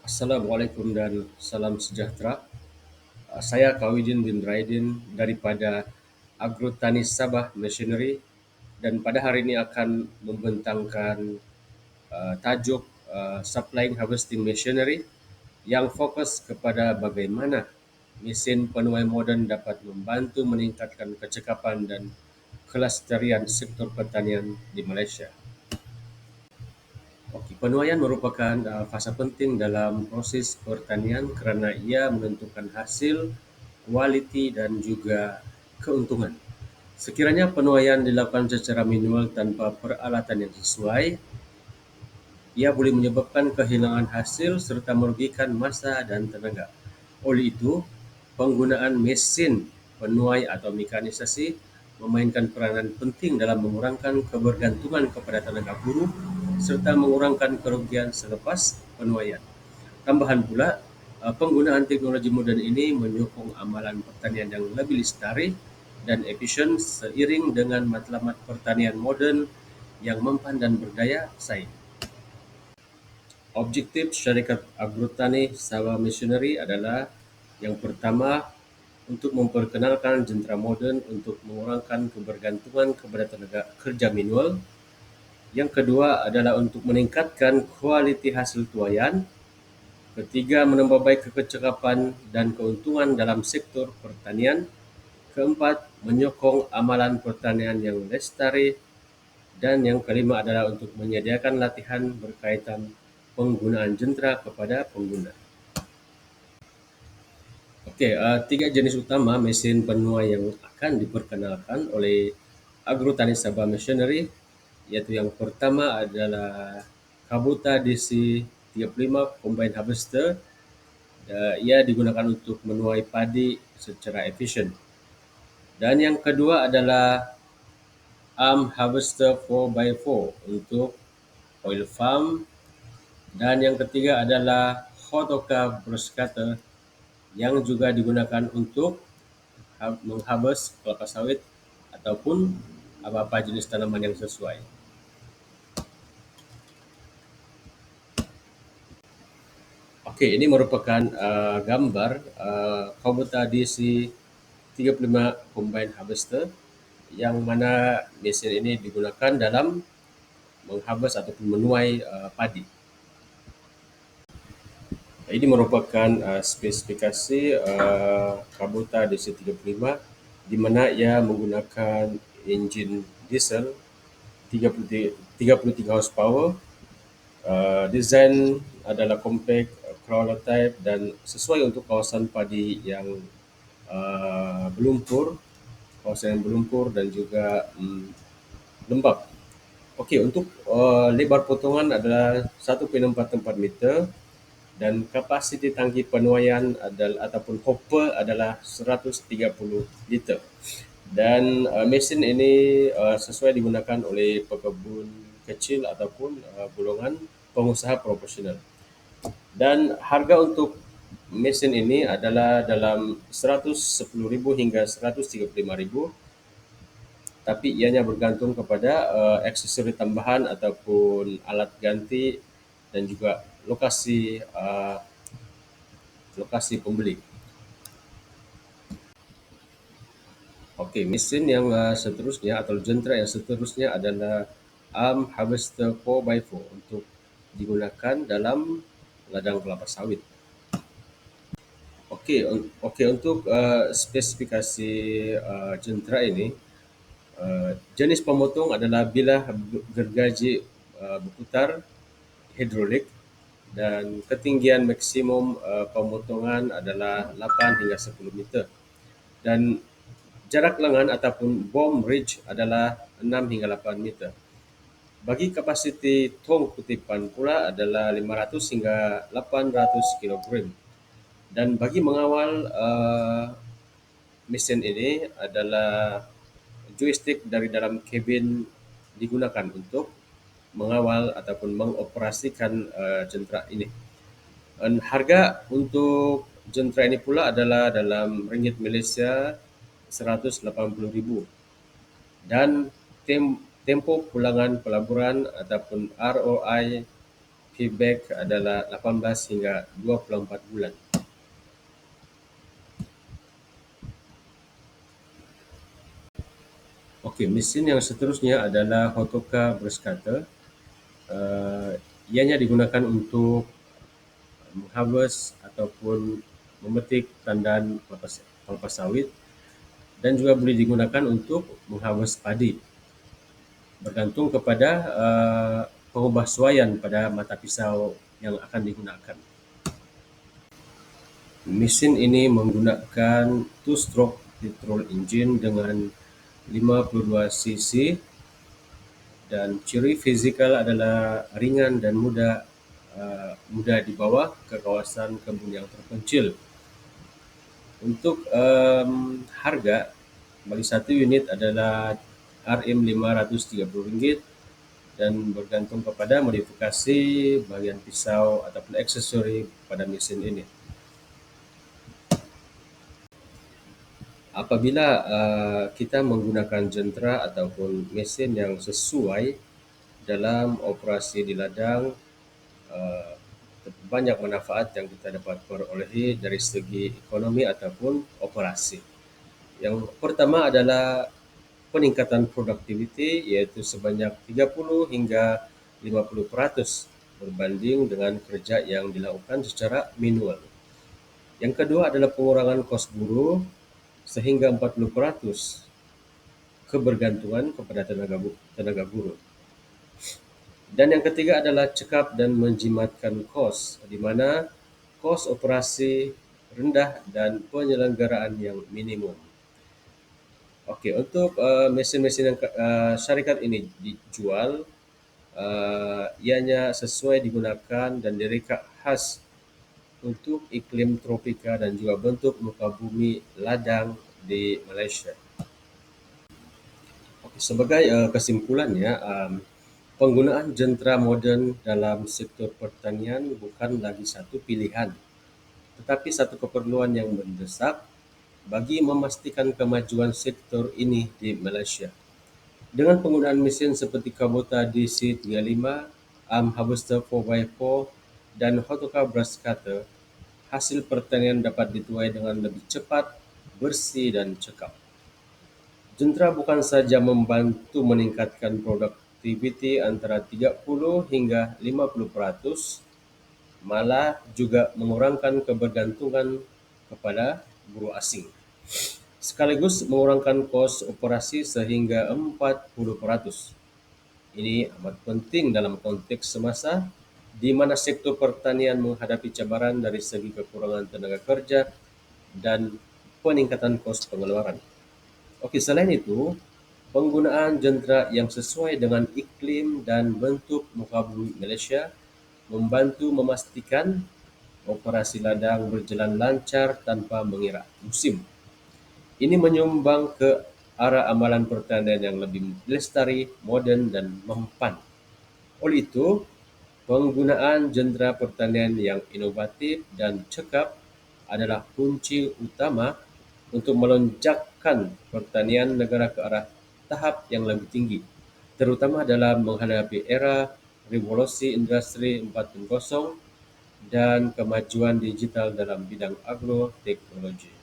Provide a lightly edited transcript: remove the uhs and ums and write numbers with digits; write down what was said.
Assalamualaikum dan salam sejahtera. Saya Kawidin bin Raidin daripada Agrotani Sabah Machinery dan pada hari ini akan membentangkan tajuk Supplying Harvesting Machinery yang fokus kepada bagaimana mesin penuai moden dapat membantu meningkatkan kecekapan dan kelestarian sektor pertanian di Malaysia. Okey, penuaian merupakan fasa penting dalam proses pertanian kerana ia menentukan hasil, kualiti dan juga keuntungan. Sekiranya penuaian dilakukan secara manual tanpa peralatan yang sesuai, ia boleh menyebabkan kehilangan hasil serta merugikan masa dan tenaga. Oleh itu, penggunaan mesin penuai atau mekanisasi memainkan peranan penting dalam mengurangkan kebergantungan kepada tenaga buruh serta mengurangkan kerugian selepas penuaian. Tambahan pula, penggunaan teknologi moden ini menyokong amalan pertanian yang lebih lestari dan efisien seiring dengan matlamat pertanian moden yang mempan dan berdaya saing. Objektif syarikat Agrotani Sabah Machinery adalah yang pertama, untuk memperkenalkan jentera moden untuk mengurangkan kebergantungan kepada tenaga kerja manual. Yang kedua adalah untuk meningkatkan kualiti hasil tuaian. Ketiga, menambah baik kecekapan dan keuntungan dalam sektor pertanian. Keempat, menyokong amalan pertanian yang lestari. Dan yang kelima adalah untuk menyediakan latihan berkaitan penggunaan jentera kepada pengguna. Okey, tiga jenis utama mesin penuai yang akan diperkenalkan oleh Agrotani Sabah Machinery, iaitu yang pertama adalah Kubota DC 35 Combine Harvester. Ia digunakan untuk menuai padi secara efisien. Dan yang kedua adalah Arm Harvester 4x4 untuk oil farm. Dan yang ketiga adalah Hotoka Brush Cutter yang juga digunakan untuk mengharvest kelapa sawit ataupun apa-apa jenis tanaman yang sesuai. Okey, ini merupakan gambar Kubota DC 35 Combine Harvester yang mana mesin ini digunakan dalam mengharvest ataupun menuai padi. Ini merupakan spesifikasi Kubota DC 35 di mana ia menggunakan enjin diesel 33 horsepower. Desain adalah compact, crawler type dan sesuai untuk kawasan padi yang berlumpur, kawasan yang berlumpur dan juga lembap. Okey, untuk lebar potongan adalah 1.44 meter dan kapasiti tangki penuaian adalah ataupun hopper adalah 130 liter. Dan mesin ini sesuai digunakan oleh pekebun kecil ataupun golongan pengusaha profesional. Dan harga untuk mesin ini adalah dalam 110,000 hingga 135,000, tapi ianya bergantung kepada aksesori tambahan ataupun alat ganti dan juga lokasi pembeli. Okey, mesin yang seterusnya atau jentera yang seterusnya adalah Arm Harvester 4x4 untuk digunakan dalam ladang kelapa sawit. Okey, untuk spesifikasi jentera ini, jenis pemotong adalah bilah gergaji berputar hidrolik dan ketinggian maksimum pemotongan adalah 8 hingga 10 meter. Dan jarak lengan ataupun bomb ridge adalah 6 hingga 8 meter. Bagi kapasiti tong kutipan pula adalah 500 hingga 800 kilogram. Dan bagi mengawal mesin ini adalah joystick dari dalam kabin digunakan untuk mengawal ataupun mengoperasikan jentera ini. Dan harga untuk jentera ini pula adalah dalam ringgit Malaysia 180,000 dan tempoh pulangan pelaburan ataupun ROI payback adalah 18 hingga 24 bulan. Okey, mesin yang seterusnya adalah Hotoka Brush Cutter. Uh, Ianya digunakan untuk mengharvest ataupun memetik tandan kelapa sawit, dan juga boleh digunakan untuk mengharvest padi, bergantung kepada pengubahsuaian pada mata pisau yang akan digunakan. Mesin ini menggunakan two-stroke petrol engine dengan 52 cc, dan ciri fizikal adalah ringan dan mudah dibawa ke kawasan kebun yang terpencil. Untuk harga, bagi satu unit adalah RM530, dan bergantung kepada modifikasi bahagian pisau ataupun aksesori pada mesin ini. Apabila kita menggunakan jentera ataupun mesin yang sesuai dalam operasi di ladang, uh, banyak manfaat yang kita dapat perolehi dari segi ekonomi ataupun operasi. Yang pertama adalah peningkatan produktiviti, iaitu sebanyak 30 hingga 50% berbanding dengan kerja yang dilakukan secara manual. Yang kedua adalah pengurangan kos buruh sehingga 40% kebergantungan kepada tenaga buruh. Dan yang ketiga adalah cekap dan menjimatkan kos, di mana kos operasi rendah dan penyelenggaraan yang minimum. Okey, untuk mesin-mesin yang syarikat ini dijual, ianya sesuai digunakan dan direka khas untuk iklim tropika dan juga bentuk muka bumi ladang di Malaysia. Okey, sebagai kesimpulannya, penggunaan jentera moden dalam sektor pertanian bukan lagi satu pilihan, tetapi satu keperluan yang mendesak bagi memastikan kemajuan sektor ini di Malaysia. Dengan penggunaan mesin seperti Kubota DC35, Harvester 4x4 dan Hotoka Brush Cutter, hasil pertanian dapat dituai dengan lebih cepat, bersih dan cekap. Jentera bukan saja membantu meningkatkan produktiviti antara 30 hingga 50%, malah juga mengurangkan kebergantungan kepada buruh asing, sekaligus mengurangkan kos operasi sehingga 40%. Ini amat penting dalam konteks semasa di mana sektor pertanian menghadapi cabaran dari segi kekurangan tenaga kerja dan peningkatan kos pengeluaran. Okey, selain itu, penggunaan jentera yang sesuai dengan iklim dan bentuk muka bumi Malaysia membantu memastikan operasi ladang berjalan lancar tanpa mengira musim. Ini menyumbang ke arah amalan pertanian yang lebih lestari, moden dan mempan. Oleh itu, penggunaan jentera pertanian yang inovatif dan cekap adalah kunci utama untuk melonjakkan pertanian negara ke arah tahap yang lebih tinggi, terutama dalam menghadapi era revolusi industri 4.0 dan kemajuan digital dalam bidang agroteknologi.